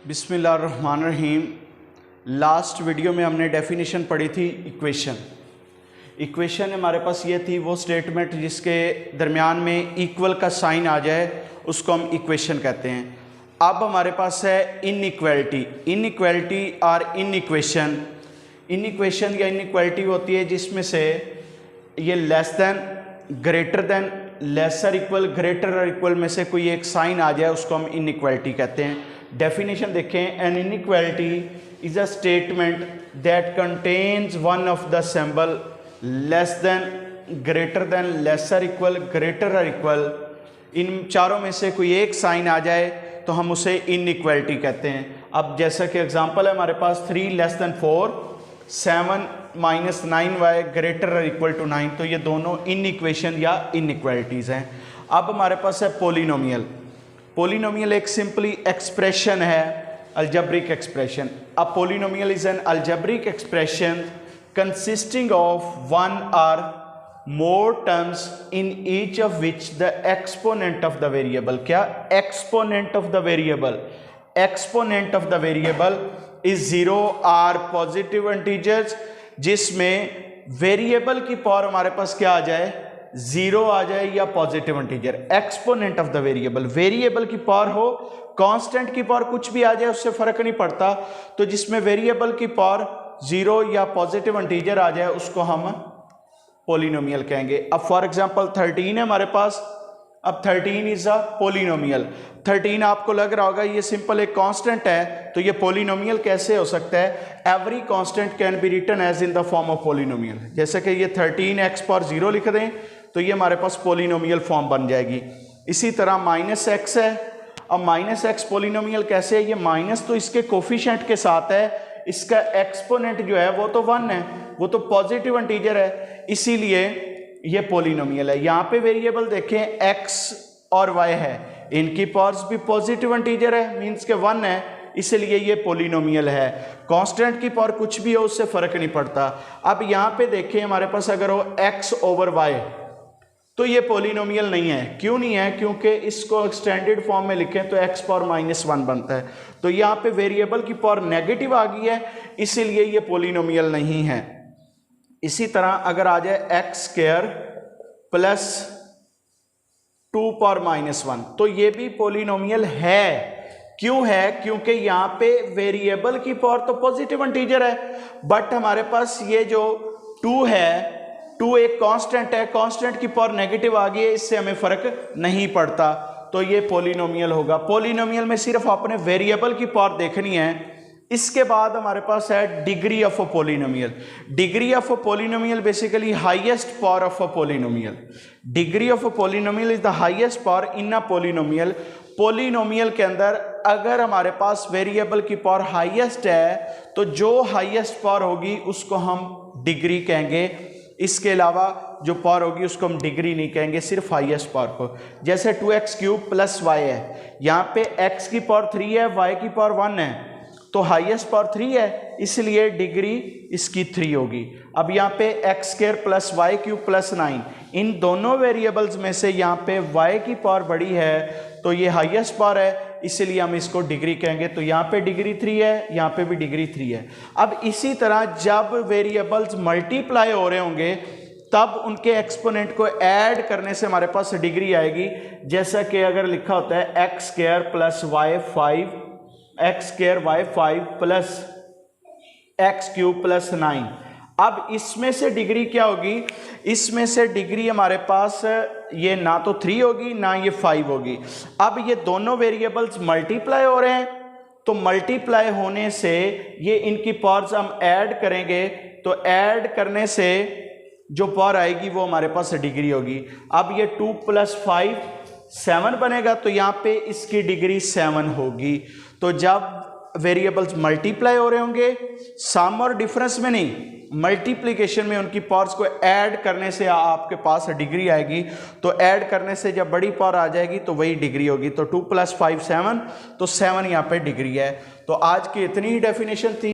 बिस्मिल्लाहिर्रहमानिर्रहीम। Last video में हमने डेफिनेशन पढ़ी थी इक्वेशन हमारे पास ये थी, वो स्टेटमेंट जिसके दरमियान में इक्वल का साइन आ जाए उसको हम इक्वेशन कहते हैं। अब हमारे पास है इनइक्वालिटी और इनइक्वेशन या इनइक्वालिटी होती है जिसमें से ये less than, greater than, lesser equal, greater और इक्वल में से कोई एक साइन आ जाए उसको हम इनइक्वालिटी कहते हैं। डेफिनेशन देखें, an inequality is a statement that contains one of the symbol less than, greater than, lesser equal, greater और इक्वल, इन चारों में से कोई एक साइन आ जाए तो हम उसे इनइक्वालिटी कहते हैं। अब जैसा कि एग्जांपल है हमारे पास 3 less than 4, 7 minus 9y greater और इक्वल टू 9, तो ये दोनों इनइक्वेशन या इनइक्वालिटीज़ हैं। अब हमारे पास है पोलिनोमियल एक सिंपली एक्सप्रेशन है, algebraic expression. A polynomial is an algebraic expression consisting of one or more terms in each of which the exponent of the variable, क्या exponent of the variable is 0 or positive integers, जिसमें variable की power हमारे पास क्या आ जाए, 0 आ जाए या positive integer. Exponent of the variable की power हो, कांस्टेंट की पावर कुछ भी आ जाए उससे फर्क नहीं पड़ता, तो जिसमें वेरिएबल की पावर 0 या पॉजिटिव इंटीजर आ जाए उसको हम पोलिनोमियल कहेंगे। अब फॉर एग्जांपल 13 है हमारे पास। अब 13 इज अ पोलिनोमियल। 13 आपको लग रहा होगा ये सिंपल एक कांस्टेंट है, तो ये पोलिनोमियल कैसे हो सकता है? Every constant can be written as in the form of polynomial. जैसे कि ये 13x पर 0 लिख दें तो ये हमारे पास पोलिनोमियल फॉर्म बन जाएगी। इसी तरह -x है। अब -x पोलिनोमियल कैसे है? ये माइनस तो इसके कोफिशिएंट के साथ है, इसका एक्सपोनेंट जो है वो तो 1 है, वो तो पॉजिटिव इंटीजर है, इसीलिए ये पोलिनोमियल है। यहाँ पे वेरिएबल देखें x और y है, इनकी पावर्स भी पॉजिटिव इंटीजर है, मींस के 1 है, इसलिए ये पोलिनोमियल है। कांस्टेंट की पावर कुछ भी हो उससे फर्क नहीं पड़ता। अब यहाँ पे देखें हमारे पास अगर हो x ओवर y तो ये पोलिनोमियल नहीं है। क्यों नहीं है? क्योंकि इसको एक्सटेंडेड फॉर्म में लिखें तो x पावर -1 बनता है, तो यहाँ पे वेरिएबल की पावर नेगेटिव आ गई है, इसीलिए ये पोलिनोमियल नहीं है। इसी तरह अगर आ जाए x² प्लस 2 पावर -1 तो ये भी पोलिनोमियल है। क्यों है? क्योंकि यहाँ पे वेरिएबल की पावर तो पॉजिटिव इंटीजर है, बट हमारे पास ये जो 2 है, 2 एक कांस्टेंट है, कांस्टेंट की पावर नेगेटिव आ गई है, इससे हमें फर्क नहीं पड़ता, तो ये पोलिनोमियल होगा। पोलिनोमियल में सिर्फ आपने वेरिएबल की पावर देखनी है। इसके बाद हमारे पास है degree of a polynomial. Degree of a polynomial basically highest power of a polynomial. Degree of a polynomial is the highest power in a polynomial. Polynomial के अंदर अगर हमारे पास वेरिएबल की पावर हाईएस्ट है तो जो हाईएस्ट पावर होगी उसको हम डिग्री कहेंगे। इसके अलावा जो पावर होगी उसको हम डिग्री नहीं कहेंगे, सिर्फ हाईएस्ट पावर को। जैसे 2x³ प्लस y है, यहाँ पे x की पावर 3 है, y की पावर 1 है, तो हाईएस्ट पावर 3 है, इसलिए डिग्री इसकी 3 होगी। अब यहाँ पे x² प्लस y³ प्लस 9, इन दोनों वेरिएबल्स में से यहाँ पे y की पावर बड़ी है, तो ये हाईएस्ट पावर है, इसलिए हम इसको डिग्री कहेंगे। तो यहाँ पे डिग्री 3 है, यहाँ पे भी डिग्री 3 है। अब इसी तरह जब वेरिएबल्स मल्टीप्लाई हो रहे होंगे तब उनके एक्सपोनेंट को ऐड करने से हमारे पास डिग्री आएगी। जैसा कि अगर लिखा होता है x² plus y5, x² y5 plus x³ plus 9, अब इसमें से डिग्री क्या होगी? इसमें से डिग्री हमारे पास ये ना तो 3 होगी ना ये 5 होगी। अब ये दोनों वेरिएबल्स मल्टीप्लाई हो रहे हैं, तो मल्टीप्लाई होने से ये इनकी पावर्स हम ऐड करेंगे, तो ऐड करने से जो पावर आएगी वो हमारे पास डिग्री होगी। अब ये 2 प्लस 5 7 बनेगा, तो यहाँ पे इसकी डिग्री 7 होगी। तो जब वेरिएबल्स मल्टीप्लाई हो रहे होंगे, सम और डिफरेंस में नहीं, मल्टीप्लिकेशन में उनकी पावर्स को ऐड करने से आपके पास डिग्री आएगी। तो ऐड करने से जब बड़ी पावर आ जाएगी तो वही डिग्री होगी। तो 2 प्लस 5 7, तो 7 यहाँ पे डिग्री है। तो आज की इतनी ही डेफिनेशन थी।